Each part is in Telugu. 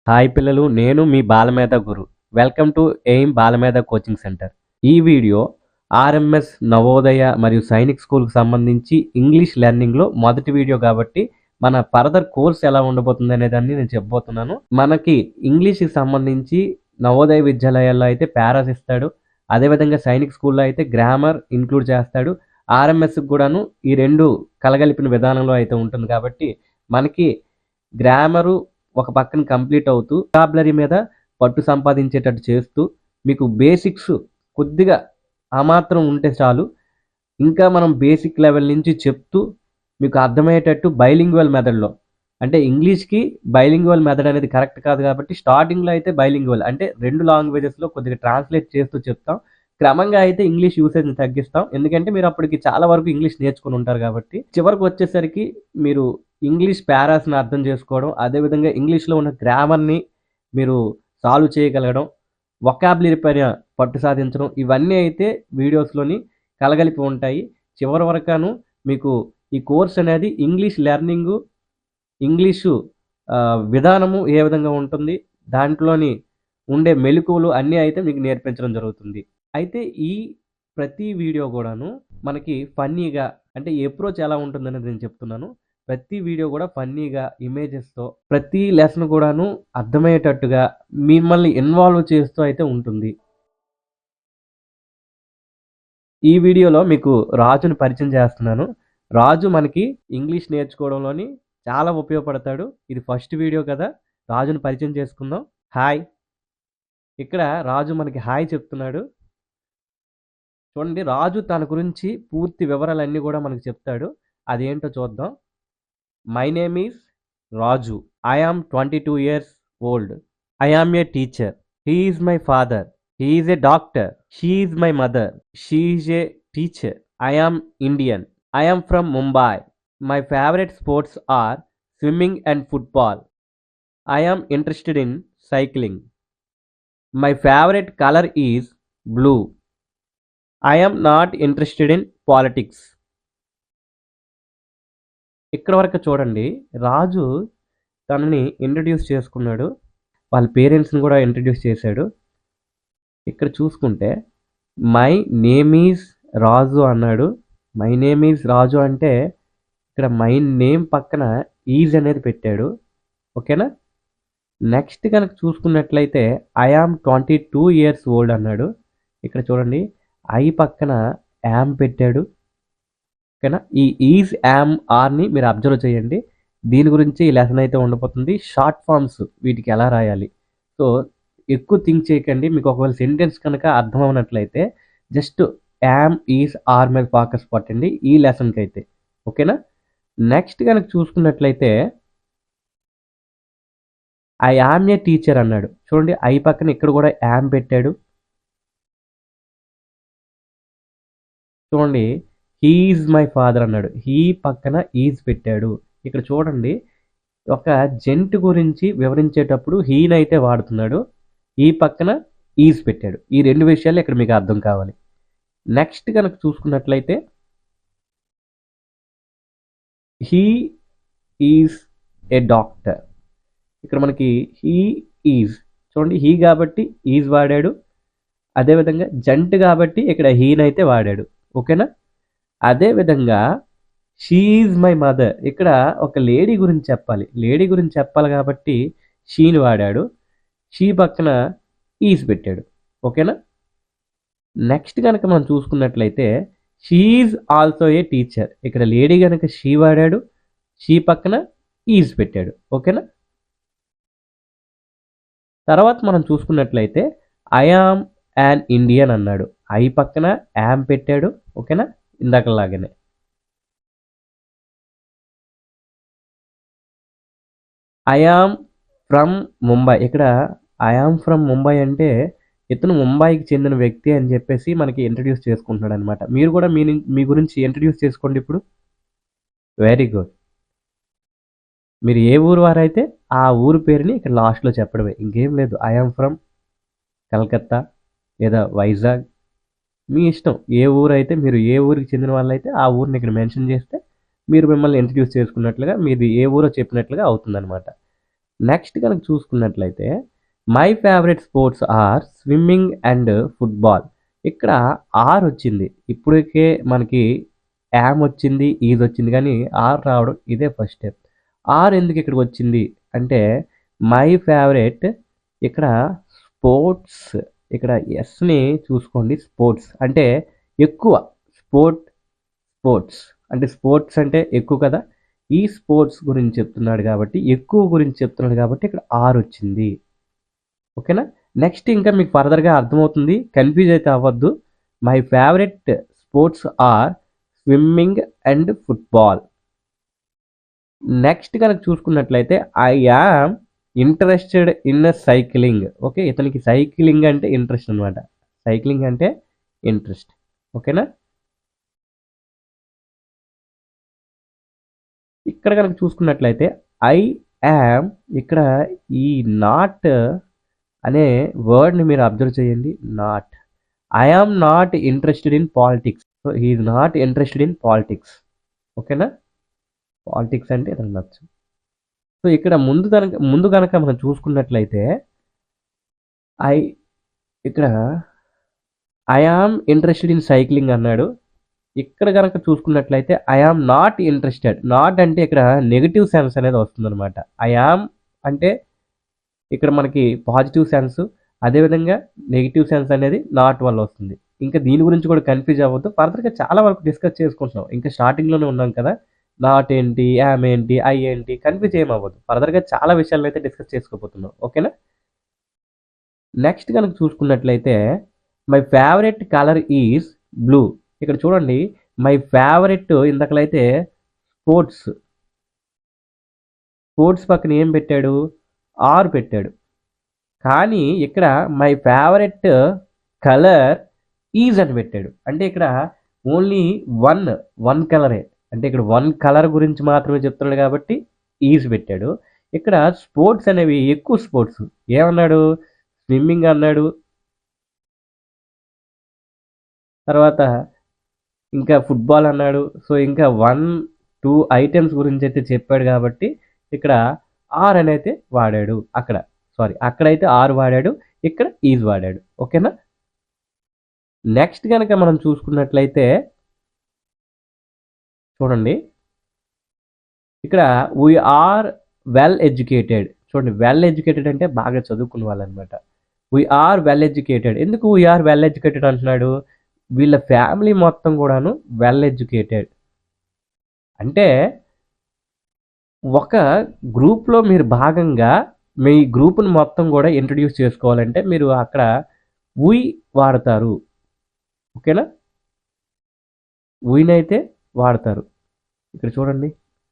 హాయ్ పిల్లలు, నేను మీ Balamedha Guru. Welcome to Aim Balamedha coaching centre. ఈ వీడియో ఆర్ఎంఎస్ నవోదయ మరియు సైనిక్ స్కూల్కి సంబంధించి ఇంగ్లీష్ లెర్నింగ్లో మొదటి వీడియో కాబట్టి మన ఫర్దర్ కోర్స్ ఎలా ఉండబోతుంది అనే దాన్ని నేను చెప్పబోతున్నాను. మనకి ఇంగ్లీష్కి సంబంధించి నవోదయ విద్యాలయాల్లో అయితే పారాస్ ఇస్తాడు, అదేవిధంగా సైనిక్ స్కూల్లో అయితే గ్రామర్ ఇంక్లూడ్ చేస్తాడు. ఆర్ఎంఎస్కి కూడాను ఈ రెండు కలగలిపిన విధానంలో అయితే ఉంటుంది కాబట్టి మనకి గ్రామరు ఒక పక్కన కంప్లీట్ అవుతూ వొకాబులరీ మీద పట్టు సంపాదించేటట్టు చేస్తూ మీకు బేసిక్స్ కొద్దిగా ఆ మాత్రం ఉంటే చాలు. ఇంకా మనం బేసిక్ లెవెల్ నుంచి చెప్తూ మీకు అర్థమయ్యేటట్టు బైలింగ్వల్ మెథడ్లో, అంటే ఇంగ్లీష్కి బైలింగ్వల్ మెథడ్ అనేది కరెక్ట్ కాదు కాబట్టి స్టార్టింగ్లో అయితే బైలింగ్వల్ అంటే రెండు లాంగ్వేజెస్లో కొద్దిగా ట్రాన్స్లేట్ చేస్తూ చెప్తాం. క్రమంగా అయితే ఇంగ్లీష్ యూసేజ్ని తగ్గిస్తాం, ఎందుకంటే మీరు అప్పటికి చాలా వరకు ఇంగ్లీష్ నేర్చుకుని ఉంటారు కాబట్టి. చివరికి వచ్చేసరికి మీరు ఇంగ్లీష్ పారాస్ని అర్థం చేసుకోవడం, అదేవిధంగా ఇంగ్లీష్లో ఉన్న గ్రామర్ని మీరు సాల్వ్ చేయగలగడం, వొకాబులరీ పైన పట్టు సాధించడం, ఇవన్నీ అయితే వీడియోస్లోని కలగలిపి ఉంటాయి. చివరి వరకును మీకు ఈ కోర్స్ అనేది ఇంగ్లీష్ లెర్నింగు, ఇంగ్లీషు విధానము ఏ విధంగా ఉంటుంది, దాంట్లోని ఉండే మెలకువలు అన్నీ అయితే మీకు నేర్పించడం జరుగుతుంది. అయితే ఈ ప్రతి వీడియో కూడాను మనకి ఫన్నీగా, అంటే అప్రోచ్ ఎలా ఉంటుందనేది నేను చెప్తున్నాను. ప్రతి వీడియో కూడా ఫన్నీగా ఇమేజెస్తో ప్రతి లెసన్ కూడాను అర్థమయ్యేటట్టుగా మిమ్మల్ని ఇన్వాల్వ్ చేస్తూ అయితే ఉంటుంది. ఈ వీడియోలో మీకు రాజుని పరిచయం చేస్తున్నాను. రాజు మనకి ఇంగ్లీష్ నేర్చుకోవడంలోని చాలా ఉపయోగపడతాడు. ఇది ఫస్ట్ వీడియో కదా, రాజుని పరిచయం చేసుకుందాం. హాయ్. ఇక్కడ రాజు మనకి హాయ్ చెప్తున్నాడు. చూడండి, రాజు తన గురించి పూర్తి వివరాలన్నీ కూడా మనకు చెప్తాడు. అదేంటో చూద్దాం. My name is Raju. I am 22 years old. I am a teacher. He is my father. He is a doctor. She is my mother. She is a teacher. I am Indian. I am from Mumbai. My favorite sports are swimming and football. I am interested in cycling. My favorite color is blue. I am not interested in politics. ఇక్కడ వరకు చూడండి, రాజు తనని ఇంట్రడ్యూస్ చేసుకున్నాడు, వాళ్ళ పేరెంట్స్ని కూడా ఇంట్రడ్యూస్ చేశాడు. ఇక్కడ చూసుకుంటే మై నేమ్ ఈజ్ రాజు అన్నాడు. మై నేమ్ ఈజ్ రాజు అంటే ఇక్కడ మై నేమ్ పక్కన ఈజ్ అనేది పెట్టాడు. ఓకేనా. నెక్స్ట్ కనుక చూసుకున్నట్లయితే ఐ ఆమ్ 22 years old అన్నాడు. ఇక్కడ చూడండి, ఐ పక్కన యామ్ పెట్టాడు. ఓకేనా. ఈ ఈజ్ యామ్ ఆర్ని మీరు అబ్జర్వ్ చేయండి. దీని గురించి ఈ లెసన్ అయితే ఉండబోతుంది. షార్ట్ ఫామ్స్ వీటికి ఎలా రాయాలి, సో ఎక్కువ థింక్ చేయకండి. మీకు ఒకవేళ సెంటెన్స్ కనుక అర్థం అవునట్లయితే జస్ట్ యామ్ ఈజ్ ఆర్ మీద ఫోకస్ పట్టండి ఈ లెసన్కి అయితే. ఓకేనా. నెక్స్ట్ కనుక చూసుకున్నట్లయితే ఐ యామ్ ఏ టీచర్ అన్నాడు. చూడండి, ఐ పక్కన ఇక్కడ కూడా యామ్ పెట్టాడు. చూడండి, హీ ఈజ్ మై ఫాదర్ అన్నాడు. హీ పక్కన ఈజ్ పెట్టాడు. ఇక్కడ చూడండి, ఒక జెంట్ గురించి వివరించేటప్పుడు హీనైతే వాడుతున్నాడు, ఈ పక్కన ఈజ్ పెట్టాడు. ఈ రెండు విషయాలు ఇక్కడ మీకు అర్థం కావాలి. నెక్స్ట్ కనుక చూసుకున్నట్లయితే హీ ఈజ్ ఏ డాక్టర్. ఇక్కడ మనకి హీ ఈజ్, చూడండి, హీ కాబట్టి ఈజ్ వాడాడు, అదేవిధంగా జంట్ కాబట్టి ఇక్కడ హీనైతే వాడాడు. ఓకేనా. అదేవిధంగా షీ ఈజ్ మై మదర్, ఇక్కడ ఒక లేడీ గురించి చెప్పాలి, లేడీ గురించి చెప్పాలి కాబట్టి షీని వాడాడు, షీ పక్కన ఈజ్ పెట్టాడు. ఓకేనా. నెక్స్ట్ కనుక మనం చూసుకున్నట్లయితే she is also a teacher. ఇక్కడ లేడీ కనుక షీ వాడాడు, షీ పక్కన ఈజ్ పెట్టాడు. ఓకేనా. తర్వాత మనం చూసుకున్నట్లయితే ఐ ఆమ్ యాన్ ఇండియన్ అన్నాడు. ఐ పక్కన యామ్ పెట్టాడు. ఓకేనా, ఇందాకలాగానే. I am from Mumbai. ఇక్కడ ఐ ఆమ్ ఫ్రమ్ ముంబై అంటే ఇతను ముంబైకి చెందిన వ్యక్తి అని చెప్పేసి మనకి ఇంట్రడ్యూస్ చేసుకుంటున్నాడు అనమాట. మీరు కూడా మీ గురించి ఇంట్రడ్యూస్ చేసుకోండి ఇప్పుడు. Very good. మీరు ఏ ఊరు వారైతే ఆ ఊరు పేరుని ఇక్కడ లాస్ట్లో చెప్పడమే, ఇంకేం లేదు. ఐ ఆమ్ ఫ్రమ్ కలకత్తా లేదా వైజాగ్, మీ ఇష్టం. ఏ ఊరు అయితే, మీరు ఏ ఊరికి చెందిన వాళ్ళైతే ఆ ఊరిని ఇక్కడ మెన్షన్ చేస్తే మీరు మిమ్మల్ని ఇంట్రడ్యూస్ చేసుకున్నట్లుగా, మీది ఏ ఊరో చెప్పినట్లుగా అవుతుందన్నమాట. నెక్స్ట్ కనుక చూసుకున్నట్లయితే my favourite sports are swimming and football. ఇక్కడ ఆర్ వచ్చింది. ఇప్పటికే మనకి యామ్ వచ్చింది, ఈజ్ వచ్చింది, కానీ ఆర్ రావడం ఇదే ఫస్ట్ స్టెప్. ఆర్ ఎందుకు ఇక్కడికి వచ్చింది అంటే మై ఫేవరెట్ ఇక్కడ స్పోర్ట్స్, ఇక్కడ ఎస్ని చూసుకోండి. స్పోర్ట్స్ అంటే ఎక్కువ, స్పోర్ట్స్ అంటే స్పోర్ట్స్ అంటే ఎక్కువ కదా. ఈ స్పోర్ట్స్ గురించి చెప్తున్నాడు కాబట్టి, ఎక్కువ గురించి చెప్తున్నాడు కాబట్టి ఇక్కడ ఆర్ వచ్చింది. ఓకేనా. నెక్స్ట్ ఇంకా మీకు ఫర్దర్గా అర్థమవుతుంది, కన్ఫ్యూజ్ అయితే అవ్వద్దు. My favourite sports are swimming and football. Next కనుక చూసుకున్నట్లయితే I am interested in cycling. Okay, ఇతనికి సైక్లింగ్ అంటే ఇంట్రెస్ట్ అనమాట. సైక్లింగ్ అంటే ఇంట్రెస్ట్. ఓకేనా. ఇక్కడ కనుక చూసుకున్నట్లయితే ఐ యామ్, ఇక్కడ ఈ నాట్ అనే వర్డ్ని మీరు అబ్జర్వ్ చేయండి. Not, I am not interested in politics. So he is not interested in politics. ఓకేనా. పాలిటిక్స్ అంటే ఇతను నచ్చు. సో ఇక్కడ ముందు కనుక మనం చూసుకున్నట్లయితే ఇక్కడ I am interested in cycling అన్నాడు. ఇక్కడ కనుక చూసుకున్నట్లయితే I am not interested. Not అంటే ఇక్కడ నెగిటివ్ సెన్స్ అనేది వస్తుందన్నమాట. ఐ యామ్ అంటే ఇక్కడ మనకి పాజిటివ్ సెన్స్, అదేవిధంగా నెగిటివ్ సెన్స్ అనేది నాట్ వల్ల వస్తుంది. ఇంకా దీని గురించి కూడా కన్ఫ్యూజ్ అవ్వద్దు, ఫర్దర్గా చాలా వరకు డిస్కస్ చేసుకుంటున్నాం. ఇంకా స్టార్టింగ్లోనే ఉన్నాం కదా. నాట్ ఏంటి, యామ్ ఏంటి, ఐ ఏంటి, కన్ఫ్యూజ్ ఏం అవ్వద్దు. ఫర్దర్గా చాలా విషయాలను అయితే డిస్కస్ చేసుకోబోతున్నాం. ఓకేనా. నెక్స్ట్ కనుక చూసుకున్నట్లయితే my favourite colour is blue. ఇక్కడ చూడండి, మై ఫేవరెట్ ఇంతకలైతే స్పోర్ట్స్ పక్కన ఏం పెట్టాడు, ఆర్ పెట్టాడు. కానీ ఇక్కడ మై ఫేవరెట్ కలర్ ఈజ్ అని పెట్టాడు. అంటే ఇక్కడ ఓన్లీ వన్ కలరే, అంటే ఇక్కడ వన్ కలర్ గురించి మాత్రమే చెప్తున్నాడు కాబట్టి ఈజ్ పెట్టాడు. ఇక్కడ స్పోర్ట్స్ అనేవి ఎక్కువ స్పోర్ట్స్. ఏమన్నాడు, స్విమ్మింగ్ అన్నాడు, తర్వాత ఇంకా ఫుట్బాల్ అన్నాడు. సో ఇంకా 1-2 ఐటమ్స్ గురించి అయితే చెప్పాడు కాబట్టి ఇక్కడ ఆర్ అని అయితే వాడాడు. అక్కడైతే ఆర్ వాడాడు, ఇక్కడ ఈజ్ వాడాడు. ఓకేనా. నెక్స్ట్ కనుక మనం చూసుకున్నట్లయితే చూడండి, ఇక్కడ వీఆర్ వెల్ ఎడ్యుకేటెడ్. చూడండి, వెల్ ఎడ్యుకేటెడ్ అంటే బాగా చదువుకున్న వాళ్ళు అనమాట. We are well educated. ఎందుకు వీఆర్ వెల్ ఎడ్యుకేటెడ్ అంటున్నాడు, వీళ్ళ ఫ్యామిలీ మొత్తం కూడాను వెల్ ఎడ్యుకేటెడ్. అంటే ఒక గ్రూప్లో మీరు భాగంగా మీ గ్రూప్ని మొత్తం కూడా ఇంట్రడ్యూస్ చేసుకోవాలంటే మీరు అక్కడ వి వాడతారు. ఓకేనా, వీనైతే వాడతారు. ఇక్కడ చూడండి,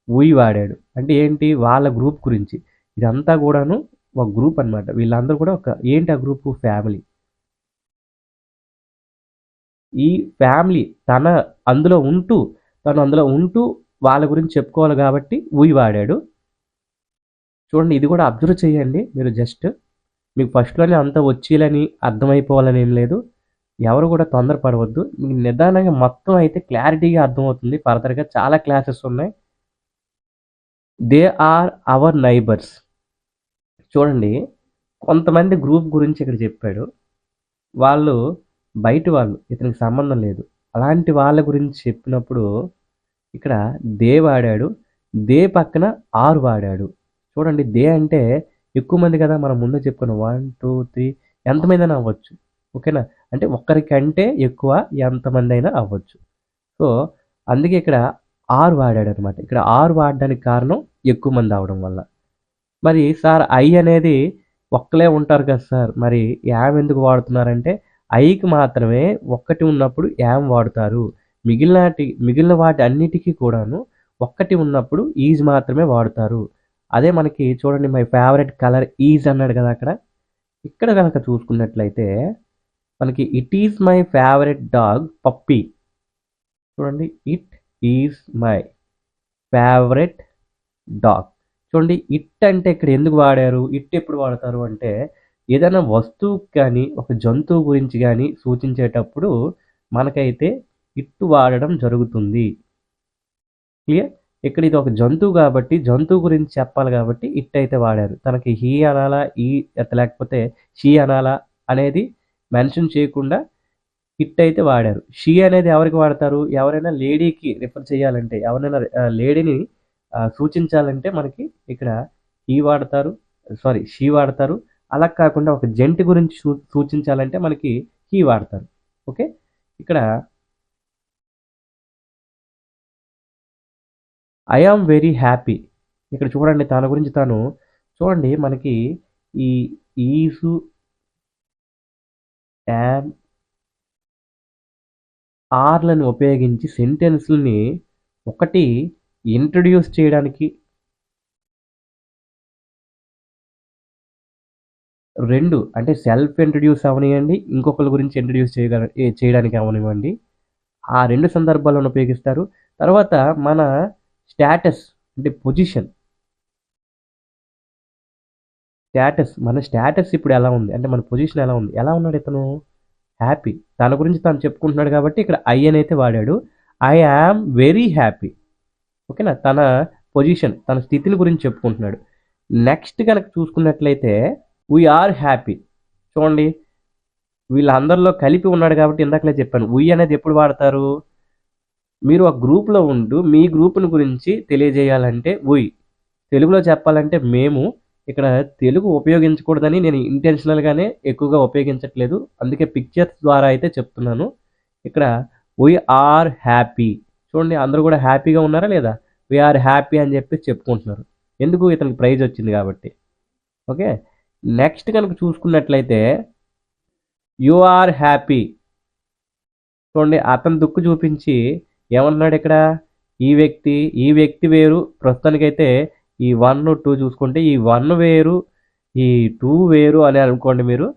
వి వాడాడు అంటే ఏంటి, వాళ్ళ గ్రూప్ గురించి. ఇదంతా కూడాను ఒక గ్రూప్ అనమాట. వీళ్ళందరూ కూడా ఏంటి ఆ గ్రూప్, ఫ్యామిలీ. ఈ ఫ్యామిలీ తను అందులో ఉంటూ వాళ్ళ గురించి చెప్పుకోవాలి కాబట్టి వి వాడాడు. చూడండి, ఇది కూడా అబ్జర్వ్ చేయండి మీరు. జస్ట్ మీకు ఫస్ట్లోనే అంతా వచ్చేయాలని అర్థమైపోవాలని ఏం లేదు. ఎవరు కూడా తొందరపడవద్దు. మీకు నిదానంగా మొత్తం అయితే క్లారిటీగా అర్థమవుతుంది. ఫర్దర్గా చాలా క్లాసెస్ ఉన్నాయి. They are our neighbours. చూడండి, కొంతమంది గ్రూప్ గురించి ఇక్కడ చెప్పాడు. వాళ్ళు బయట వాళ్ళు, ఇతనికి సంబంధం లేదు. అలాంటి వాళ్ళ గురించి చెప్పినప్పుడు ఇక్కడ దే వాడాడు, దే పక్కన ఆర్ వాడాడు. చూడండి, దే అంటే ఎక్కువ మంది కదా, మనం ముందే చెప్పుకున్నాం. 1, 2, 3 ఎంతమంది అయినా అవ్వచ్చు. ఓకేనా, అంటే ఒక్కరికంటే ఎక్కువ ఎంతమంది అయినా అవ్వచ్చు. సో అందుకే ఇక్కడ ఆర్ వాడాడు అనమాట. ఇక్కడ ఆర్ వాడడానికి కారణం ఎక్కువ మంది అవడం వల్ల. మరి సార్ ఐ అనేది ఒక్కలే ఉంటారు కదా సార్, మరి యామ్ ఎందుకు వాడుతున్నారంటే ఐకి మాత్రమే ఒక్కటి ఉన్నప్పుడు యామ్ వాడుతారు. మిగిలిన వాటి అన్నిటికీ కూడాను ఒక్కటి ఉన్నప్పుడు ఈజ్ మాత్రమే వాడుతారు. అదే మనకి చూడండి, మై ఫేవరెట్ కలర్ ఈజ్ అన్నాడు కదా అక్కడ. ఇక్కడ కనుక చూసుకున్నట్లయితే మనకి it is my favourite dog puppy. చూడండి, it is my favourite dog. చూడండి, ఇట్ అంటే ఇక్కడ ఎందుకు వాడారు, ఇట్ ఎప్పుడు వాడతారు అంటే ఏదైనా వస్తువు కానీ ఒక జంతువు గురించి కానీ సూచించేటప్పుడు మనకైతే ఇట్టు వాడడం జరుగుతుంది. క్లియర్. ఇక్కడ ఇది ఒక జంతువు కాబట్టి జంతువు గురించి చెప్పాలి కాబట్టి ఇట్ అయితే వాడారు. తనకి హీ అనాలా, ఈ లేకపోతే షీ అనాలా అనేది మెన్షన్ చేయకుండా ఇట్ అయితే వాడారు. షీ అనేది ఎవరికి వాడతారు? ఎవరైనా లేడీకి రిఫర్ చేయాలంటే, ఎవరైనా లేడీని సూచించాలంటే మనకి ఇక్కడ హీ వాడతారు, సారీ షీ వాడతారు. అలా కాకుండా ఒక జంట గురించి సూచించాలంటే మనకి హీ వాడతారు. ఓకే, ఇక్కడ ఐ ఆమ్ వెరీ హ్యాపీ. ఇక్కడ చూడండి తన గురించి తాను చూడండి మనకి ఈ ఈజు యామ్ ఆర్లను ఉపయోగించి సెంటెన్స్ని ఒకటి ఇంట్రడ్యూస్ చేయడానికి, రెండు అంటే సెల్ఫ్ ఇంట్రడ్యూస్ అవనివ్వండి, ఇంకొకరి గురించి ఇంట్రడ్యూస్ చేయడానికి అవనివ్వండి, ఆ రెండు సందర్భాలను ఉపయోగిస్తారు. తర్వాత మన స్టేటస్ అంటే పొజిషన్, మన స్టేటస్ ఇప్పుడు ఎలా ఉంది అంటే మన పొజిషన్ ఎలా ఉన్నాడు ఇతను హ్యాపీ. తన గురించి తాను చెప్పుకుంటున్నాడు కాబట్టి ఇక్కడ ఐ అని అయితే వాడాడు. I am very happy. ఓకేనా, తన పొజిషన్, తన స్థితిని గురించి చెప్పుకుంటున్నాడు. నెక్స్ట్ కనుక చూసుకున్నట్లయితే వీఆర్ హ్యాపీ. చూడండి వీళ్ళందరిలో కలిపి ఉన్నాడు కాబట్టి ఇందాకలే చెప్పాను, వీ అనేది ఎప్పుడు వాడతారు? మీరు ఒక గ్రూప్లో ఉంటూ మీ గ్రూప్ని గురించి తెలియజేయాలంటే వీ, తెలుగులో చెప్పాలంటే మేము. ఇక్కడ తెలుగు ఉపయోగించకూడదని నేను ఇంటెన్షనల్గానే ఎక్కువగా ఉపయోగించట్లేదు, అందుకే పిక్చర్స్ ద్వారా అయితే చెప్తున్నాను. ఇక్కడ వీ ఆర్ హ్యాపీ. చూడండి అందరూ కూడా హ్యాపీగా ఉన్నారా లేదా? వీఆర్ హ్యాపీ అని చెప్పి చెప్పుకుంటున్నారు. ఎందుకు? ఇతనికి ప్రైజ్ వచ్చింది కాబట్టి. ఓకే, నెక్స్ట్ కనుక చూసుకున్నట్లయితే యు ఆర్ హ్యాపీ. చూడండి అతను దుక్కు చూపించి ఏమన్నాడు ఇక్కడ? ఈ వ్యక్తి వేరు. ప్రస్తుతానికైతే ఈ 1, 2 చూసుకుంటే ఈ 1 వేరు, ఈ 2 వేరు అని అనుకోండి మీరు.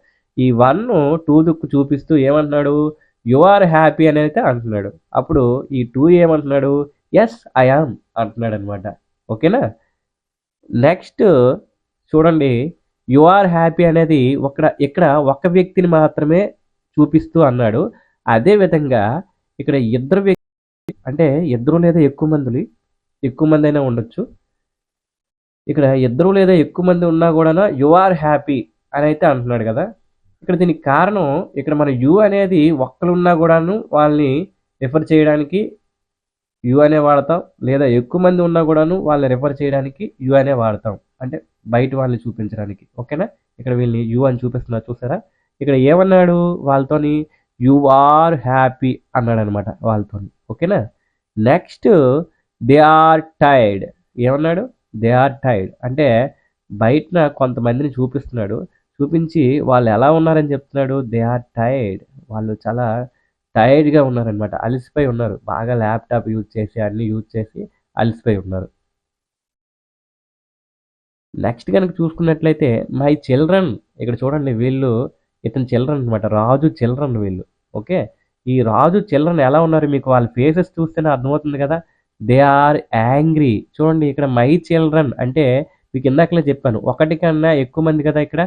ఈ 1, 2 దుక్కు చూపిస్తూ ఏమంటున్నాడు? యు ఆర్ హ్యాపీ అని అయితే అంటున్నాడు. అప్పుడు ఈ 2 ఏమంటున్నాడు? ఎస్ ఐ యామ్ అంటున్నాడు అనమాట. ఓకేనా, నెక్స్ట్ చూడండి యు ఆర్ హ్యాపీ అనేది ఇక్కడ ఒక వ్యక్తిని మాత్రమే చూపిస్తూ అన్నాడు. అదేవిధంగా ఇక్కడ ఇద్దరు వ్యక్తి అంటే ఇద్దరు లేదా ఎక్కువ మంది అయినా ఉండొచ్చు. ఇక్కడ ఇద్దరు లేదా ఎక్కువ మంది ఉన్నా కూడా యు ఆర్ హ్యాపీ అని అయితే అంటున్నాడు కదా. ఇక్కడ దీనికి కారణం, ఇక్కడ మన యు అనేది ఒక్కరున్నా కూడాను వాళ్ళని రిఫర్ చేయడానికి యు అనే వాడతాం, లేదా ఎక్కువ మంది ఉన్నా కూడాను వాళ్ళని రిఫర్ చేయడానికి యు అనే వాడతాం, అంటే బయట వాళ్ళని చూపించడానికి. ఓకేనా, ఇక్కడ వీళ్ళని యు అని చూపిస్తున్నారు చూసారా. ఇక్కడ ఏమన్నాడు వాళ్ళతోని? యు ఆర్ హ్యాపీ అన్నాడు అనమాట వాళ్ళతోని. ఓకేనా, నెక్స్ట్ దే ఆర్ టైర్డ్. ఏమన్నాడు? దే ఆర్ టైర్డ్ అంటే బయటన కొంతమందిని చూపించి వాళ్ళు ఎలా ఉన్నారని చెప్తున్నాడు. దే ఆర్ టైర్డ్, వాళ్ళు చాలా టైర్డ్గా ఉన్నారనమాట, అలసిపోయి ఉన్నారు, బాగా ల్యాప్టాప్ యూజ్ చేసి అన్ని యూజ్ చేసి అలసిపోయి ఉన్నారు. నెక్స్ట్ కనుక చూసుకున్నట్లయితే మై చిల్డ్రన్. ఇక్కడ చూడండి ఇతని చిల్డ్రన్ అనమాట, రాజు చిల్డ్రన్ వీళ్ళు. ఓకే, ఈ రాజు చిల్డ్రన్ ఎలా ఉన్నారు? మీకు వాళ్ళ ఫేసెస్ చూస్తేనే అర్థమవుతుంది కదా. They are angry. చూడండి ఇక్కడ మై చిల్డ్రన్ అంటే మీకు ఇందాకలే చెప్పాను, ఒకటి కన్నా ఎక్కువ మంది కదా. ఇక్కడ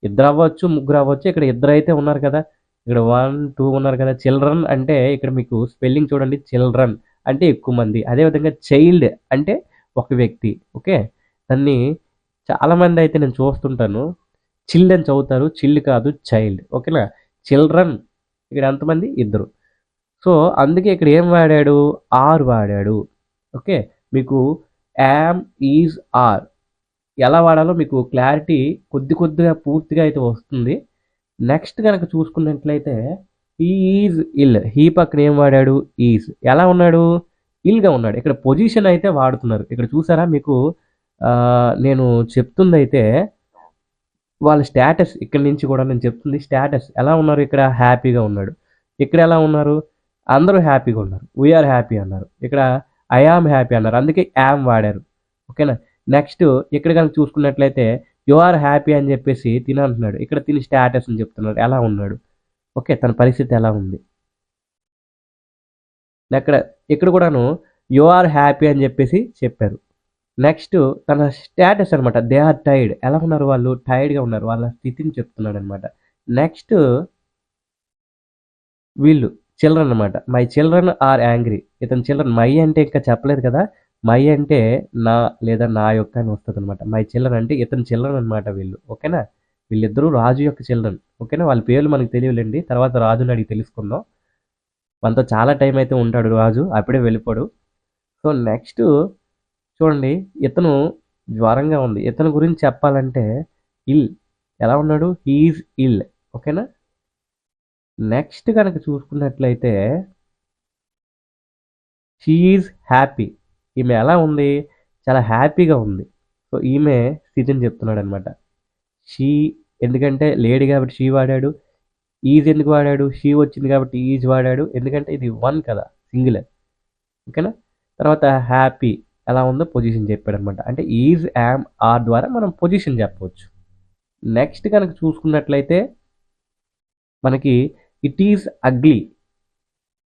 ఇద్దరు అవ్వచ్చు, ముగ్గురు అవ్వచ్చు, ఇక్కడ ఇద్దరు అయితే ఉన్నారు కదా. ఇక్కడ 1, 2 ఉన్నారు కదా. చిల్డ్రన్ అంటే ఇక్కడ మీకు స్పెల్లింగ్ చూడండి, చిల్డ్రన్ అంటే ఎక్కువ మంది. అదేవిధంగా చైల్డ్ అంటే ఒక వ్యక్తి. ఓకే, దాన్ని చాలామంది అయితే నేను చూస్తుంటాను చిల్డ్ అని చదువుతారు, చిల్డ్ కాదు చైల్డ్. ఓకేనా, చిల్డ్రన్ ఇక్కడ ఎంతమంది? ఇద్దరు. సో అందుకే ఇక్కడ ఏం వాడాడు? ఆర్ వాడాడు. ఓకే, మీకు యామ్, ఈజ్, ఆర్ ఎలా వాడాలో మీకు క్లారిటీ కొద్దిగా పూర్తిగా అయితే వస్తుంది. నెక్స్ట్ కనుక చూసుకున్నట్లయితే హీ ఈజ్ ఇల్. హీ పక్కన ఏం వాడాడు? ఈజ్. ఎలా ఉన్నాడు? ఇల్గా ఉన్నాడు. ఇక్కడ పొజిషన్ అయితే వాడుతున్నారు. ఇక్కడ చూసారా మీకు నేను చెప్తుంది అయితే వాళ్ళ స్టేటస్, ఇక్కడ నుంచి కూడా నేను చెప్తుంది స్టేటస్ ఎలా ఉన్నారు. ఇక్కడ హ్యాపీగా ఉన్నాడు. ఇక్కడ ఎలా ఉన్నారు? అందరూ హ్యాపీగా ఉన్నారు, వీఆర్ హ్యాపీ అన్నారు. ఇక్కడ ఐ ఆమ్ హ్యాపీ అన్నారు, అందుకే యామ్ వాడారు. ఓకేనా, నెక్స్ట్ ఇక్కడ కనుక చూసుకున్నట్లయితే యు ఆర్ హ్యాపీ అని చెప్పేసి అంటున్నాడు. ఇక్కడ తిని స్టేటస్ అని చెప్తున్నాడు, ఎలా ఉన్నాడు. ఓకే, తన పరిస్థితి ఎలా ఉంది. ఇక్కడ కూడాను యు ఆర్ హ్యాపీ అని చెప్పేసి చెప్పారు. నెక్స్ట్ తన స్టేటస్ అనమాట, దే ఆర్ టైర్డ్. ఎలా ఉన్నారు వాళ్ళు? టైర్డ్గా ఉన్నారు, వాళ్ళ స్థితిని చెప్తున్నాడు అనమాట. నెక్స్ట్ వీళ్ళు చిల్డ్రన్ అనమాట, మై చిల్డ్రన్ ఆర్ యాంగ్రీ. ఇతని చిల్డ్రన్, మై అంటే ఇంకా చెప్పలేదు కదా, మై అంటే నా లేదా నా యొక్క అని వస్తుంది అనమాట. మై చిల్డ్రన్ అంటే ఇతని చిల్డ్రన్ అనమాట వీళ్ళు. ఓకేనా? వీళ్ళిద్దరూ రాజు యొక్క చిల్డ్రన్. ఓకేనా? వాళ్ళ పేర్లు మనకు తెలియలేండి. తర్వాత రాజుని అడిగి తెలుసుకుందాం. మనతో చాలా టైం అయితే ఉంటాడు రాజు. అప్పుడే వెళ్ళిపోడు. సో నెక్స్ట్ చూడండి, ఇతను జ్వరంగా ఉంది. ఇతని గురించి చెప్పాలంటే ఇల్ ఎలా ఉన్నాడు? హీఈస్ ఇల్. ఓకేనా? నెక్స్ట్ కనుక చూసుకున్నట్లయితే షీ ఈజ్ హ్యాపీ. ఈమె ఎలా ఉంది? చాలా హ్యాపీగా ఉంది. సో ఈమె స్థితిని చెప్తున్నాడు అనమాట. షీ ఎందుకంటే లేడీ కాబట్టి షీ వాడాడు. ఈజ్ ఎందుకు వాడాడు? షీ వచ్చింది కాబట్టి ఈజ్ వాడాడు. ఎందుకంటే ఇది వన్ కదా, సింగులర్. ఓకేనా? తర్వాత హ్యాపీ ఎలా ఉందో పొజిషన్ చెప్పాడు అనమాట. అంటే ఈజ్, యామ్, ఆర్ ద్వారా మనం పొజిషన్ చెప్పవచ్చు. నెక్స్ట్ కనుక చూసుకున్నట్లయితే మనకి ఇట్ ఈజ్ అగ్లీ.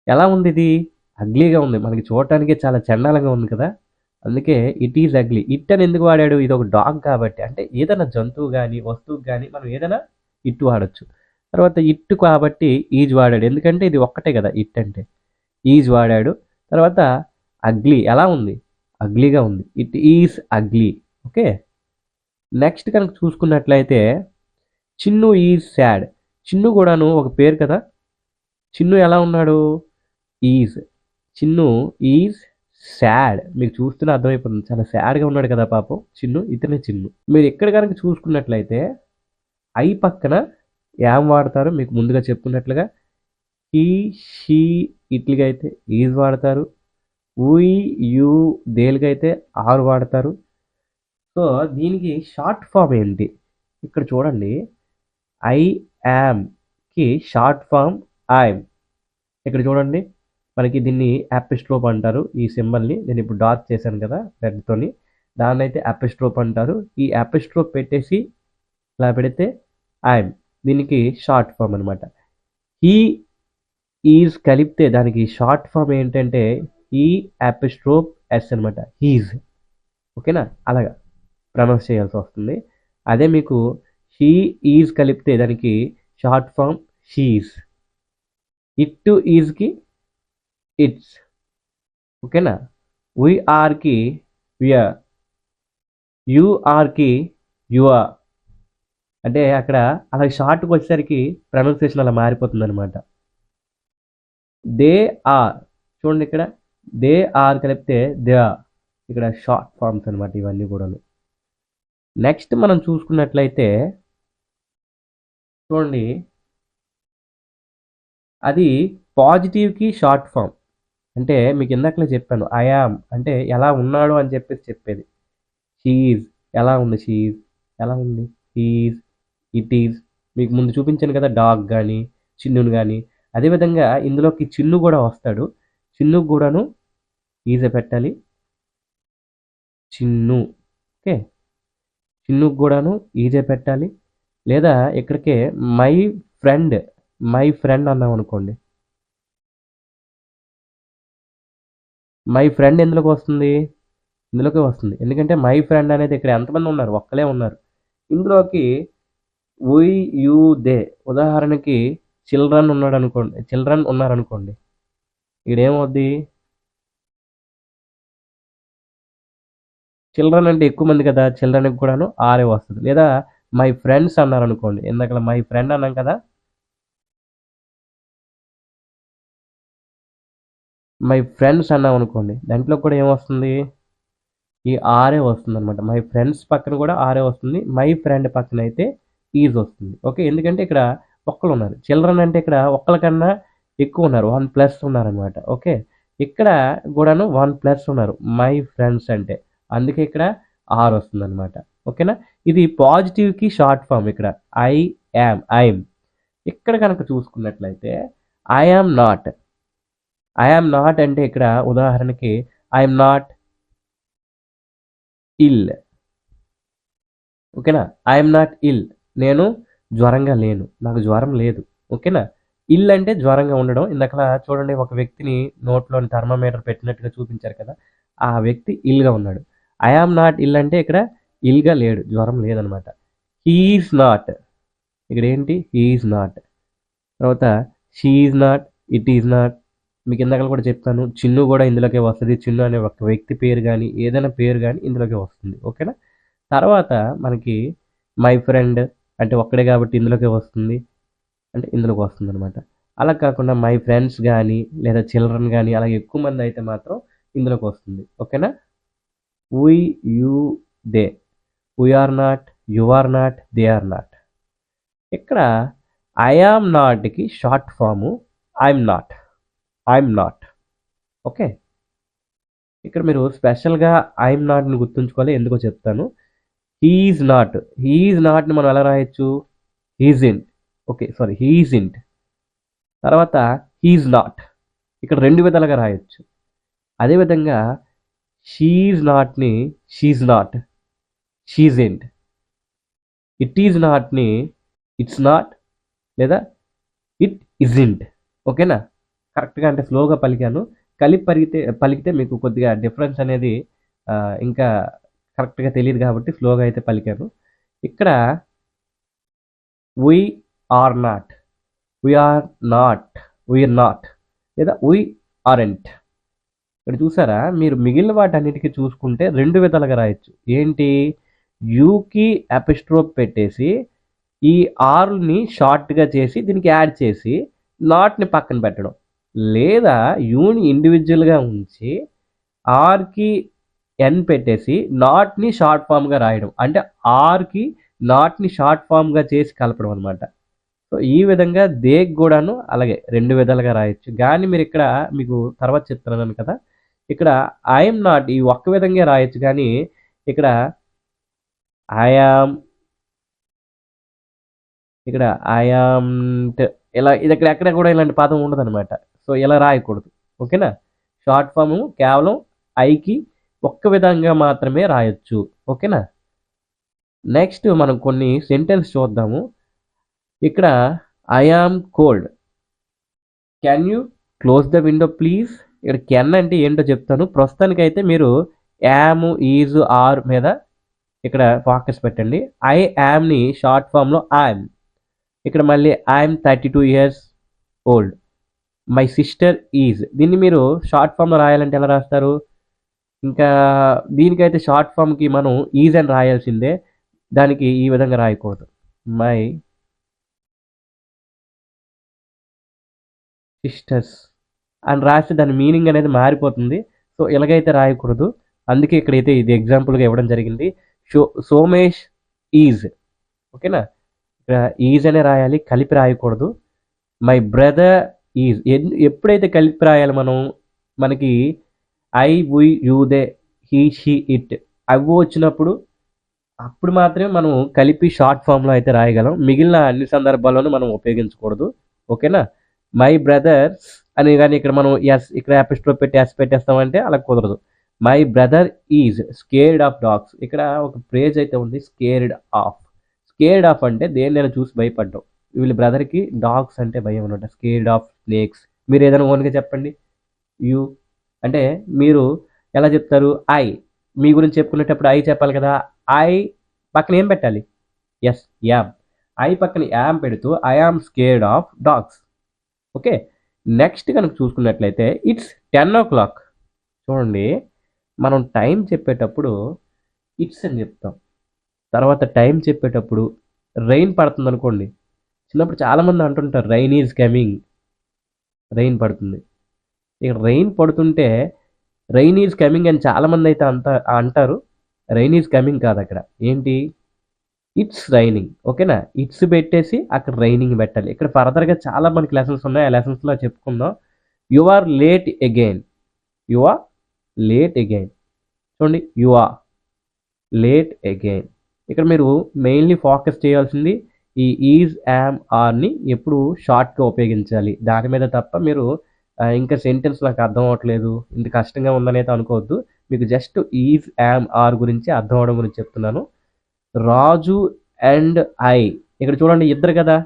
ఎలా ఉంది ఇది? అగ్లీగా ఉంది. మనకి చూడటానికి చాలా చండాలంగా ఉంది కదా, అందుకే ఇట్ ఈజ్ అగ్లీ. ఇట్ అని ఎందుకు వాడాడు? ఇది ఒక డాగ్ కాబట్టి. అంటే ఏదైనా జంతువు కానీ వస్తువు కానీ మనం ఏదైనా ఇట్ వాడచ్చు. తర్వాత ఇట్ కాబట్టి ఈజ్ వాడాడు. ఎందుకంటే ఇది ఒక్కటే కదా ఇట్ అంటే. ఈజ్ వాడాడు. తర్వాత అగ్లీ ఎలా ఉంది? అగ్లీగా ఉంది. It is ugly. Okay. Next కనుక చూసుకున్నట్లయితే చిన్ను ఈజ్ సాడ్. చిన్ను కూడాను ఒక పేరు కదా. చిన్ను ఎలా ఉన్నాడు? ఈజ్. Chinnu is sad. మీకు చూస్తూనే అర్థమైపోతుంది, చాలా సాడ్గా ఉన్నాడు కదా పాపం చిన్ను. ఇతనే చిన్ను. మీరు ఎక్కడ కనుక చూసుకున్నట్లయితే ఐ పక్కన యామ్ వాడతారు. మీకు ముందుగా చెప్పుకున్నట్లుగా హీ, షీ ఇట్లుగా అయితే ఈజ్ వాడతారు. ఉయ్, యూ దేలుగైతే ఆర్ వాడతారు. సో దీనికి షార్ట్ ఫామ్ ఏంటి? ఇక్కడ చూడండి, ఐ యామ్కి షార్ట్ ఫామ్ ఐమ్. ఇక్కడ చూడండి, మనకి దీన్ని యాపిస్ట్రోప్ అంటారు. ఈ సింబల్ని నేను ఇప్పుడు డార్క్ చేశాను కదా రెడ్తోని, దాన్ని అయితే యాపిస్ట్రోప్ అంటారు. ఈ యాపిస్ట్రోప్ పెట్టేసి ఇలా పెడితే ఐమ్, దీనికి షార్ట్ ఫామ్ అనమాట. హీ ఈజ్ కలిపితే దానికి షార్ట్ ఫామ్ ఏంటంటే ఈ యాపిస్ట్రోప్ ఎస్ అనమాట, హీజ్. ఓకేనా? అలాగా ప్రొనౌన్స్ చేయాల్సి వస్తుంది. అదే మీకు షీ ఈజ్ కలిపితే దానికి షార్ట్ ఫామ్ షీజ్. ఇట్ ఈజ్కి ఇట్స్. ఓకేనా? వీఆర్కి విఆర్, యూఆర్కి యుఆర్. అంటే అక్కడ అలా షార్ట్కి వచ్చేసరికి ప్రొనౌన్సియేషన్ అలా మారిపోతుంది అనమాట. దే ఆర్ చూడండి, ఇక్కడ దే ఆర్ కలిపితే దే ఆర్. ఇక్కడ షార్ట్ ఫామ్స్ అనమాట ఇవన్నీ కూడాను. నెక్స్ట్ మనం చూసుకున్నట్లయితే చూడండి, అది పాజిటివ్కి షార్ట్ ఫామ్. అంటే మీకు ఇందాకలే చెప్పాను, ఐ యామ్ అంటే ఎలా ఉన్నాడు అని చెప్పేసి చెప్పేది. షీఈజ్ ఎలా ఉంది? షీఈజ్ ఎలా ఉంది? He is, it is. మీకు ముందు చూపించాను కదా డాగ్ కానీ చిన్నును కానీ. అదేవిధంగా ఇందులోకి చిన్ను కూడా వస్తాడు. చిన్నుకు కూడాను ఈజే పెట్టాలి, చిన్ను. ఓకే, చిన్నుకు కూడాను ఈజే పెట్టాలి. లేదా ఇక్కడికే మై ఫ్రెండ్, మై ఫ్రెండ్ అన్నాం అనుకోండి, మై ఫ్రెండ్ ఎందులోకి వస్తుంది? ఇందులోకి వస్తుంది. ఎందుకంటే మై ఫ్రెండ్ అనేది ఇక్కడ ఎంతమంది ఉన్నారు? ఒక్కలే ఉన్నారు. ఇందులోకి ఉయ్, యూ, దే. ఉదాహరణకి చిల్డ్రన్ ఉన్నాడు అనుకోండి, చిల్డ్రన్ ఉన్నారనుకోండి, ఇక్కడ ఏమవుద్ది? చిల్డ్రన్ అంటే ఎక్కువ మంది కదా, చిల్డ్రన్కి కూడాను ఆరే వస్తుంది. లేదా మై ఫ్రెండ్స్ అన్నారు అనుకోండి, ఇందాక మై ఫ్రెండ్ అన్నాం కదా, మై ఫ్రెండ్స్ అన్నాం అనుకోండి, దాంట్లో కూడా ఏమొస్తుంది? ఈ ఆరే వస్తుంది అనమాట. మై ఫ్రెండ్స్ పక్కన కూడా ఆరే వస్తుంది. మై ఫ్రెండ్ పక్కన అయితే ఈజ్ వస్తుంది. ఓకే, ఎందుకంటే ఇక్కడ ఒక్కరు ఉన్నారు. చిల్డ్రన్ అంటే ఇక్కడ ఒక్కల కన్నా ఎక్కువ ఉన్నారు, 1+ ఉన్నారనమాట. ఓకే, ఇక్కడ కూడాను 1+ ఉన్నారు మై ఫ్రెండ్స్ అంటే, అందుకే ఇక్కడ ఆర్ వస్తుంది అనమాట. ఓకేనా? ఇది పాజిటివ్కి షార్ట్ ఫామ్. ఇక్కడ ఐ యామ్, ఐఎమ్. ఇక్కడ కనుక చూసుకున్నట్లయితే I am not. I am not అంటే ఇక్కడ ఉదాహరణకి ఐఎమ్ నాట్ ఇల్. ఓకేనా? ఐఎమ్ నాట్ ఇల్, నేను జ్వరంగా లేను, నాకు జ్వరం లేదు. ఓకేనా? ఇల్ అంటే జ్వరంగా ఉండడం. ఇందాక చూడండి, ఒక వ్యక్తిని నోట్లోని థర్మామీటర్ పెట్టినట్టుగా చూపించారు కదా, ఆ వ్యక్తి ఇల్గా ఉన్నాడు. ఐ ఆమ్ నాట్ ఇల్ అంటే ఇక్కడ ఇల్గా లేడు, జ్వరం లేదనమాట. హీఈస్ నాట్, ఇక్కడ ఏంటి? He is not. తర్వాత she is not, it is not, మీకు ఇందాక కూడా చెప్పాను, చిన్ను కూడా ఇందులోకే వస్తుంది. చిన్ను అనే ఒక వ్యక్తి పేరు కానీ ఏదైనా పేరు కానీ ఇందులోకే వస్తుంది. ఓకేనా. తర్వాత మనకి మై ఫ్రెండ్ అంటే ఒక్కడే కాబట్టి ఇందులోకే వస్తుంది, అంటే ఇందులోకి వస్తుంది అనమాట. అలా కాకుండా మై ఫ్రెండ్స్ కానీ లేదా చిల్డ్రన్ కానీ అలా ఎక్కువ మంది అయితే మాత్రం ఇందులోకి వస్తుంది. ఓకేనా. We, you, they. We are not, you are not, they are not. ఇక్కడ ఐ ఆమ్ నాట్కి short form I'm not. I'm not. Okay. ఇక్కడ మీరు స్పెషల్గా ఐఎమ్ నాట్ని గుర్తుంచుకోవాలి, ఎందుకో చెప్తాను. He's not. హీఈస్ నాట్ని మనం ఎలా రాయొచ్చు? హీజింట్. Okay, sorry, he isn't. తర్వాత హీఈస్ నాట్. ఇక్కడ రెండు విధాలుగా రాయొచ్చు. అదేవిధంగా షీఈస్ నాట్ని she is not, she isn't. It is నాట్ని ఇట్స్ నాట్ లేదా ఇట్ ఇజింట్. ఓకేనా. కరెక్ట్గా అంటే స్లోగా పలికాను. కలిపి పలికితే మీకు కొద్దిగా డిఫరెన్స్ అనేది ఇంకా కరెక్ట్గా తెలియదు కాబట్టి స్లోగా అయితే పలికాను. ఇక్కడ we are not, we are not, we are not లేదా వీ ఆరెంట్. ఇక్కడ చూసారా, మీరు మిగిలిన వాటన్నిటికీ చూసుకుంటే రెండు విధాలుగా రాయొచ్చు. ఏంటి? యూకి అపిస్ట్రోఫ్ పెట్టేసి ఈ ఆర్ని షార్ట్గా చేసి దీనికి యాడ్ చేసి నాట్ని పక్కన పెట్టడం, లేదా యూని ఇండివిజువల్గా ఉంచి ఆర్కి ఎన్ పెట్టేసి నాట్ని షార్ట్ ఫామ్గా రాయడం, అంటే ఆర్కి నాట్ని షార్ట్ ఫామ్గా చేసి కలపడం అనమాట. సో ఈ విధంగా దేక్ కూడాను అలాగే రెండు విధాలుగా రాయొచ్చు. కానీ మీరు ఇక్కడ మీకు తర్వాత చెప్తున్నాను కదా, ఇక్కడ ఐఎమ్ నాట్ ఈ ఒక్క విధంగా రాయొచ్చు. కానీ ఇక్కడ ఐఆమ్, ఇక్కడ ఐఆమ్ ఇలా ఇది ఎక్కడ కూడా ఇలాంటి పదం ఉండదు అనమాట. సో ఇలా రాయకూడదు. ఓకేనా. షార్ట్ ఫామ్ కేవలం ఐకి ఒక్క విధంగా మాత్రమే రాయొచ్చు. ఓకేనా. నెక్స్ట్ మనం కొన్ని సెంటెన్స్ చూద్దాము. ఇక్కడ I am cold, can you close the window please. ఇక్కడ కెన్ అంటే ఏంటో చెప్తాను. ప్రస్తుతానికైతే మీరు యామ్, ఈజ్, ఆర్ మీద ఇక్కడ ఫోకస్ పెట్టండి. ఐ యామ్ని షార్ట్ ఫామ్లో ఐఎమ్. ఇక్కడ మళ్ళీ I'm 32 years old. My sister is, దీన్ని మీరు షార్ట్ ఫామ్లో రాయాలంటే ఎలా రాస్తారు? ఇంకా దీనికైతే షార్ట్ ఫామ్కి మనం ఈజ్ అని రాయాల్సిందే, దానికి ఈ విధంగా రాయకూడదు. మై సిస్టర్స్ అని రాస్తే దాని మీనింగ్ అనేది మారిపోతుంది. సో ఇలాగైతే రాయకూడదు. అందుకే ఇక్కడైతే ఇది ఎగ్జాంపుల్గా ఇవ్వడం జరిగింది. సోమేష్ ఈజ్. ఓకేనా. ఇక్కడ ఈజ్ అనే రాయాలి, కలిపి రాయకూడదు. మై బ్రదర్ ఈజ్ ఎప్పుడైతే కలిపి రాయాలి మనం, మనకి I, we, you, they, he, she, it అవి వచ్చినప్పుడు అప్పుడు మాత్రమే మనం కలిపి షార్ట్ ఫామ్లో అయితే రాయగలం. మిగిలిన అన్ని సందర్భాల్లోనూ మనం ఉపయోగించకూడదు. ఓకేనా. మై బ్రదర్స్ అని కానీ ఇక్కడ మనం ఎస్, ఇక్కడ అపిస్ట్రోఫ్ పెట్టి ఎస్ పెట్టేస్తామంటే అలా కుదరదు. My brother is scared of dogs. ఇక్కడ ఒక ఫ్రేజ్ అయితే ఉంది, స్కేర్డ్ ఆఫ్. స్కేర్డ్ ఆఫ్ అంటే దేన్నైనా చూసి భయపడ్డం. వీళ్ళ బ్రదర్కి డాగ్స్ అంటే భయం అనమాట. Scared of snakes. మీరు ఏదైనా ఓన్గా చెప్పండి. యూ అంటే మీరు ఎలా చెప్తారు? ఐ, మీ గురించి చెప్పుకునేటప్పుడు ఐ చెప్పాలి కదా. ఐ పక్కన ఏం పెట్టాలి? Yes, am. ఐ పక్కన యామ్ పెడుతూ I am scared of dogs. Okay. Next కనుక చూసుకున్నట్లయితే ఇట్స్ 10 o'clock. చూడండి, మనం టైం చెప్పేటప్పుడు ఇట్స్ అని చెప్తాం. తర్వాత టైం చెప్పేటప్పుడు రెయిన్ పడుతుంది అనుకోండి. చిన్నప్పుడు చాలామంది అంటుంటారు రెయిన్ ఈజ్ కమింగ్, రెయిన్ పడుతుంది. ఇక్కడ రెయిన్ పడుతుంటే రెయిన్ ఈజ్ కమింగ్ అని చాలామంది అయితే అంటారు. రెయిన్ ఈజ్ కమింగ్ కాదు, అక్కడ ఏంటి? It's raining. ఓకేనా. ఇట్స్ పెట్టేసి అక్కడ రైనింగ్ పెట్టాలి. ఇక్కడ ఫర్దర్గా చాలా మనకి లెసన్స్ ఉన్నాయి, ఆ లెసన్స్లో చెప్పుకుందాం. You are late again. You are late again. చూడండి, యు ఆర్ లేట్ అగైన్. ఇక్కడ మీరు మెయిన్లీ ఫోకస్ చేయాల్సింది ఈ ఈజ్, యామ్, ఆర్ని ఎప్పుడు షార్ట్గా ఉపయోగించాలి దాని మీద తప్ప మీరు ఇంకా సెంటెన్స్ నాకు అర్థం అవ్వట్లేదు, ఇంత కష్టంగా ఉందని అయితే అనుకోవద్దు. మీకు జస్ట్ ఈజ్, యామ్, ఆర్ గురించి అర్థం అవడం గురించి చెప్తున్నాను. రాజు అండ్ ఐ, ఇక్కడ చూడండి ఇద్దరు కదా,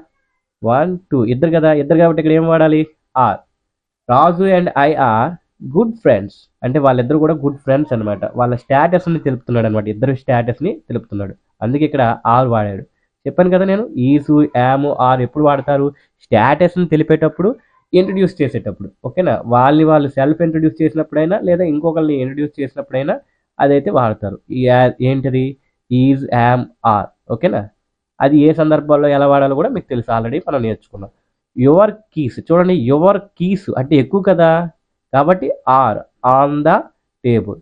1 2 ఇద్దరు కదా, ఇద్దరు కాబట్టి ఇక్కడ ఏం వాడాలి? Are. Raju and I are good friends, అంటే వాళ్ళిద్దరు కూడా గుడ్ ఫ్రెండ్స్ అనమాట. వాళ్ళ స్టేటస్ని తెలుపుతున్నాడు అనమాట, ఇద్దరు స్టేటస్ని తెలుపుతున్నాడు. అందుకే ఇక్కడ ఆర్ వాడాడు. చెప్పాను కదా నేను, ఈజు, యాము, ఆర్ ఎప్పుడు వాడతారు? స్టేటస్ని తెలిపేటప్పుడు ఇంట్రడ్యూస్ చేసేటప్పుడు, ఓకేనా? వాళ్ళు సెల్ఫ్ ఇంట్రడ్యూస్ చేసినప్పుడైనా లేదా ఇంకొకరిని ఇంట్రడ్యూస్ చేసినప్పుడైనా అదైతే వాడతారు. ఏంటిది? ఈజ్, యామ్, ఆర్, ఓకేనా? అది ఏ సందర్భాల్లో ఎలా వాడాలో కూడా మీకు తెలుసు, ఆల్రెడీ మనం నేర్చుకున్నాం. యువర్ కీస్ చూడండి, యువర్ కీస్ అంటే ఎక్కువ కదా, కాబట్టి are on the table.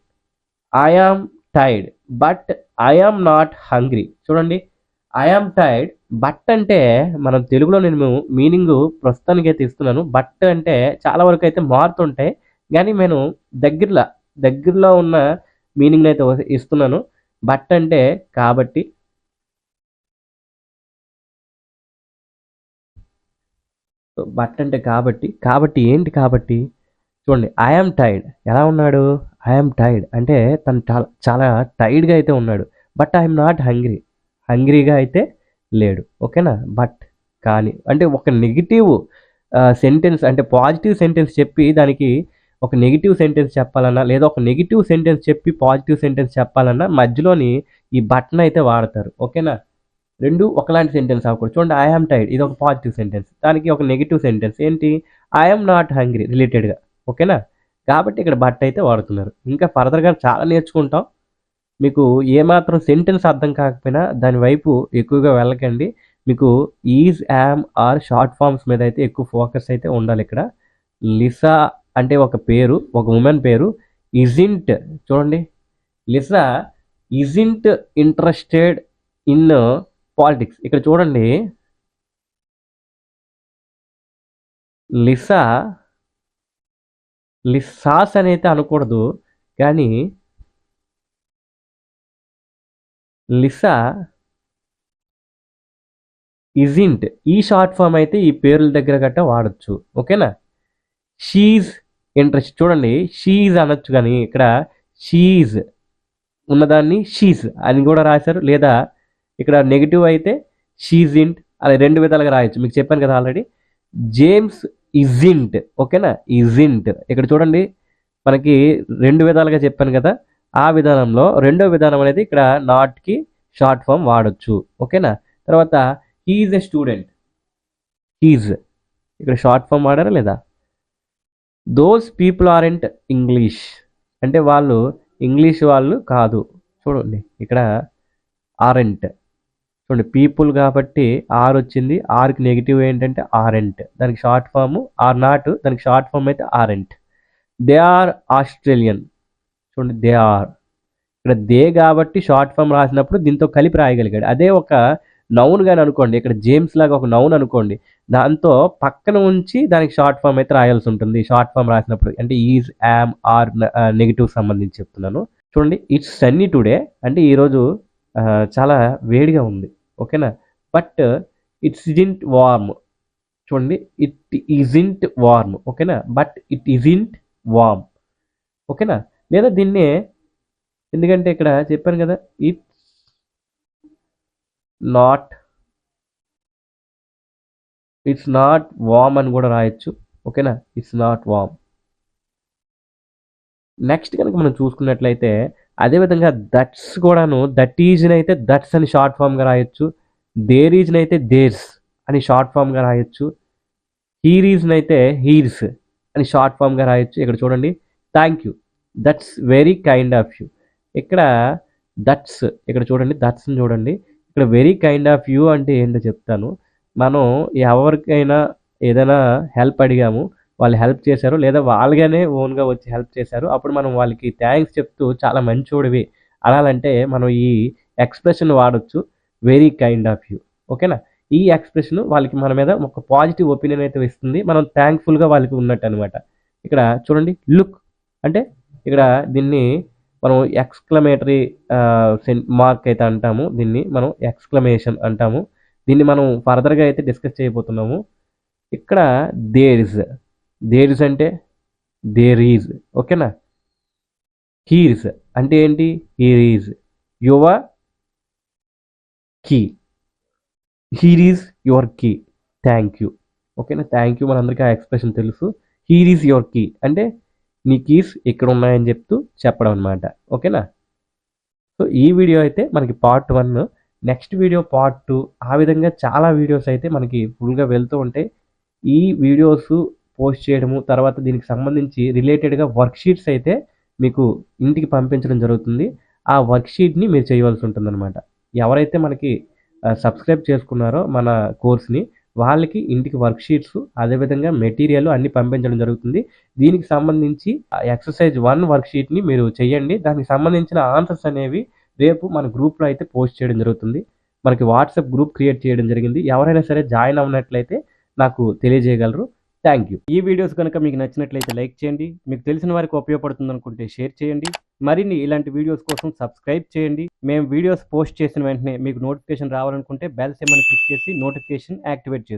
I am tired but I am not hungry. చూడండి, ఐ ఆమ్ టైర్డ్ బట్ అంటే మనం తెలుగులో నేను మీనింగ్ ప్రస్తుతానికి అయితే ఇస్తున్నాను. బట్ అంటే చాలా వరకు అయితే మారుతుంటాయి, కానీ నేను దగ్గరలో ఉన్న మీనింగ్ అయితే ఇస్తున్నాను. బట్ అంటే కాబట్టి, బట్ అంటే కాబట్టి ఏంటి కాబట్టి? చూడండి, ఐఎమ్ టైర్డ్ ఎలా ఉన్నాడు? ఐఎమ్ టైర్డ్ అంటే తను చాలా చాలా టైర్డ్గా అయితే ఉన్నాడు. బట్ ఐఎమ్ నాట్ హంగ్రీగా అయితే లేడు, ఓకేనా? బట్ కానీ అంటే ఒక నెగిటివ్ సెంటెన్స్ అంటే పాజిటివ్ సెంటెన్స్ చెప్పి దానికి ఒక నెగిటివ్ సెంటెన్స్ చెప్పాలన్నా లేదా ఒక నెగిటివ్ సెంటెన్స్ చెప్పి పాజిటివ్ సెంటెన్స్ చెప్పాలన్నా మధ్యలోని ఈ బట్ను అయితే వాడతారు, ఓకేనా? రెండు ఒకలాంటి సెంటెన్స్ అవ్వకూడదు. చూడండి, ఐ ఆమ్ టైర్డ్ ఇది ఒక పాజిటివ్ సెంటెన్స్, దానికి ఒక నెగిటివ్ సెంటెన్స్ ఏంటి? ఐఎమ్ నాట్ హంగ్రీ రిలేటెడ్గా, ఓకేనా? కాబట్టి ఇక్కడ బట్ అయితే వాడుతున్నారు. ఇంకా ఫర్దర్గా చాలా నేర్చుకుంటాం. మీకు ఏమాత్రం సెంటెన్స్ అర్థం కాకపోయినా దాని వైపు ఎక్కువగా వెళ్ళకండి. మీకు is, am, are short forms మీద అయితే ఎక్కువ ఫోకస్ అయితే ఉండాలి ఇక్కడ. లిసా అంటే ఒక పేరు, ఒక ఉమెన్ పేరు. ఇజింట్ చూడండి, Lisa isn't interested in politics. ఇక్కడ చూడండి, లిసాస్ అని అయితే అనకూడదు, కానీ లిసా ఇజింట్ ఈ షార్ట్ ఫామ్ అయితే ఈ పేర్ల దగ్గర గట్ట వాడచ్చు, ఓకేనా? షీజ్ ఇంట్రెస్ట్ చూడండి, షీజ్ అనొచ్చు, కానీ ఇక్కడ షీజ్ ఉన్నదాన్ని షీజ్ అని కూడా రాశారు, లేదా ఇక్కడ నెగిటివ్ అయితే షీజ్ ఇంట్ అలా రెండు విధాలుగా రాయొచ్చు. మీకు చెప్పాను కదా ఆల్రెడీ. జేమ్స్ ఇజింట్, ఓకేనా? ఇజింట్ ఇక్కడ చూడండి, మనకి రెండు విధాలుగా చెప్పాను కదా, ఆ విధానంలో రెండో విధానం అనేది ఇక్కడ నాట్కి షార్ట్ ఫామ్ వాడచ్చు, ఓకేనా? తర్వాత హీఈస్ ఎ స్టూడెంట్, హీజ్ ఇక్కడ షార్ట్ ఫామ్ వాడారా లేదా? దోస్ పీపుల్ ఆర్ంట్ ఇంగ్లీష్ అంటే వాళ్ళు ఇంగ్లీష్ వాళ్ళు కాదు. చూడండి ఇక్కడ ఆరెంట్, చూడండి పీపుల్ కాబట్టి ఆర్ వచ్చింది, ఆర్కి నెగిటివ్ ఏంటంటే ఆరెంట్, దానికి షార్ట్ ఫామ్ ఆర్ నాట్, దానికి షార్ట్ ఫామ్ అయితే ఆరెంట్. దే ఆర్ ఆస్ట్రేలియన్, చూడండి దే ఆర్, ఇక్కడ దే కాబట్టి షార్ట్ ఫామ్ రాసినప్పుడు దీంతో కలిపి రాయగలిగాడు. అదే ఒక నౌన్ కానీ అనుకోండి, ఇక్కడ జేమ్స్ లాగా ఒక నౌన్ అనుకోండి, దాంతో పక్కన ఉంచి దానికి షార్ట్ ఫామ్ అయితే రాయాల్సి ఉంటుంది షార్ట్ ఫామ్ రాసినప్పుడు. అంటే ఈజ్, యామ్, ఆర్ నెగిటివ్ సంబంధించి చెప్తున్నాను. చూడండి, ఇట్స్ సన్నీ టుడే అంటే ఈరోజు చాలా వేడిగా ఉంది, ఓకేనా? బట్ ఇట్స్ ఇజింట్ వార్మ్, చూడండి ఇట్ ఇజింట్ వార్మ్, ఓకేనా? బట్ ఇట్ ఇజింట్ వార్మ్, ఓకేనా? లేదా దీన్నే, ఎందుకంటే ఇక్కడ చెప్పాను కదా, ఇట్స్ నాట్ వార్మ్ అని కూడా రాయొచ్చు, ఓకేనా? It's not warm. నెక్స్ట్ కనుక మనం చూసుకున్నట్లయితే అదేవిధంగా దట్స్ కూడాను, దట్ ఈజ్ని అయితే దట్స్ అని షార్ట్ ఫామ్గా రాయొచ్చు, దేర్ ఈజ్ని అయితే దేర్స్ అని షార్ట్ ఫామ్గా రాయొచ్చు, హీర్ ఈజ్ని అయితే హీర్స్ అని షార్ట్ ఫామ్గా రాయొచ్చు. ఇక్కడ చూడండి, thank you, that's very kind of you. ఇక్కడ దట్స్, ఇక్కడ చూడండి దట్స్ని చూడండి, ఇక్కడ వెరీ కైండ్ ఆఫ్ యూ అంటే ఏంటో చెప్తాను. మనం ఎవరికైనా ఏదైనా హెల్ప్ అడిగాము, వాళ్ళు హెల్ప్ చేశారు, లేదా వాళ్ళగానే ఓన్గా వచ్చి హెల్ప్ చేశారు, అప్పుడు మనం వాళ్ళకి థ్యాంక్స్ చెప్తూ చాలా మంచోడివి అనాలంటే మనం ఈ ఎక్స్ప్రెషన్ వాడచ్చు, వెరీ కైండ్ ఆఫ్ యూ, ఓకేనా? ఈ ఎక్స్ప్రెషన్ వాళ్ళకి మన మీద ఒక పాజిటివ్ ఒపీనియన్ అయితే ఇస్తుంది, మనం థ్యాంక్ఫుల్గా వాళ్ళకి ఉన్నట్టు అనమాట. ఇక్కడ చూడండి, లుక్ అంటే ఇక్కడ దీన్ని మనం ఎక్స్క్లమేటరీ మార్క్ అయితే అంటాము, దీన్ని మనం ఎక్స్క్లమేషన్ అంటాము. దీన్ని మనం ఫర్దర్గా అయితే డిస్కస్ చేయబోతున్నాము. ఇక్కడ దేర్ ఇస్ అంటే దేర్ ఈజ్, ఓకేనా? హీర్స్ అంటే ఏంటి? Here is your key, here is your key, thank you, ఓకేనా? థ్యాంక్ యూ మనందరికీ ఆ ఎక్స్ప్రెషన్ తెలుసు. హీర్ ఈజ్ యువర్ కీ అంటే నీ కీస్ ఇక్కడ ఉన్నాయని చెప్తూ చెప్పడం అనమాట, ఓకేనా? సో ఈ వీడియో అయితే మనకి పార్ట్ 1, నెక్స్ట్ వీడియో పార్ట్ 2, ఆ విధంగా చాలా వీడియోస్ అయితే మనకి ఫుల్గా వెళ్తూ ఉంటాయి. ఈ వీడియోస్ పోస్ట్ చేయడము, తర్వాత దీనికి సంబంధించి రిలేటెడ్‌గా వర్క్ షీట్స్ అయితే మీకు ఇంటికి పంపించడం జరుగుతుంది. ఆ వర్క్ షీట్‌ని మీరు చేయవలసి ఉంటుందన్నమాట. ఎవరైతే మనకి సబ్స్క్రైబ్ చేసుకున్నారో మన కోర్స్‌ని, వాళ్ళకి ఇంటికి వర్క్ షీట్స్, అదేవిధంగా మెటీరియల్ అన్నీ పంపించడం జరుగుతుంది. దీనికి సంబంధించి ఎక్సర్సైజ్ 1 వర్క్ షీట్‌ని మీరు చేయండి. దానికి సంబంధించిన ఆన్సర్స్ అనేవి రేపు మన గ్రూప్‌లో అయితే పోస్ట్ చేయడం జరుగుతుంది. మనకి వాట్సాప్ గ్రూప్ క్రియేట్ చేయడం జరిగింది. ఎవరైనా సరే జాయిన్ అవ్వనట్లయితే నాకు తెలియజేయగలరు. Thank you. ఈ వీడియోస్ కనుక మీకు నచ్చినట్లయితే లైక్ చేయండి. మీకు తెలిసిన వారికి ఉపయోగపడుతుందనుకుంటే షేర్ చేయండి. మరిన్ని ఇలాంటి వీడియోస్ కోసం సబ్స్క్రైబ్ చేయండి. మేము వీడియోస్ పోస్ట్ చేసిన వెంటనే మీకు నోటిఫికేషన్ రావాలనుకుంటే బెల్ సింబల్‌ని క్లిక్ చేసి నోటిఫికేషన్ యాక్టివేట్ చేసుకోండి.